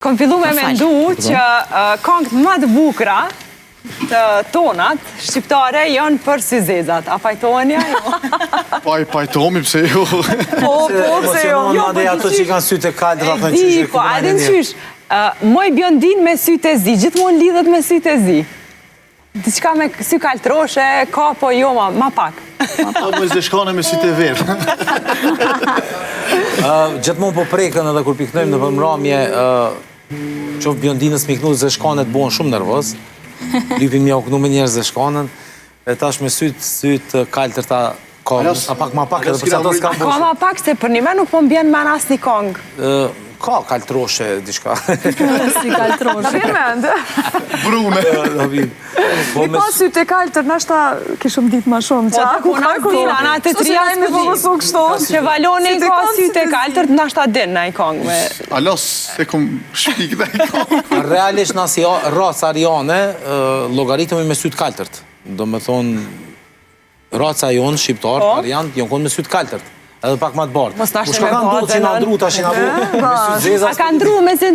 Kom fillu me mendu që këngët më të bukura të tonat shqiptare janë për syzezat. A pajtoheni ajo? Pajtohemi pse jo. Po, pse jo. Madhe ato që kanë sytë e kaldra, thënë që E di, po, edhe në qysh. Moj Bjondin me sytë e zi, gjithmonë lidhet me sytë e zi. Diçka me sy kaltroshe, ka po jo ma pak. Po më zeshkone me sytë e verë. Gjithmonë po prekën edhe kur piknojmë në përmramje, qofë Bjondinës miknu zeshkanet buon shumë nervoz. Lypim një oknu me njerë zeshkanën, e tash me sytë kaltër ta ka pak ma pak, edhe përsa to s'ka Ka ma pak se për një me nuk po mbjen me nas një kongë. Ka kaltroshe, diçka. Si kaltroshe. Vjen mend. Brune. Mi ka sytë e kaltër, nashta kishëm ditë ma shumë. Po, ku na kujna, na të trija s'po që valone i ka sytë e kaltër, nashta din na i kongë me... Alos, se kom shpik dhe i kongë. Realisht nësi raca ariane, logaritëmi me sytë kaltërt. Do me thonë, raca jonë, shqiptar, ariant, jonë konë me sytë kaltërt. Edhe pak ma të bardë. Mos tash me kanë do që nga ndru, tash nga bu, me sytë zezas. A ka ndru me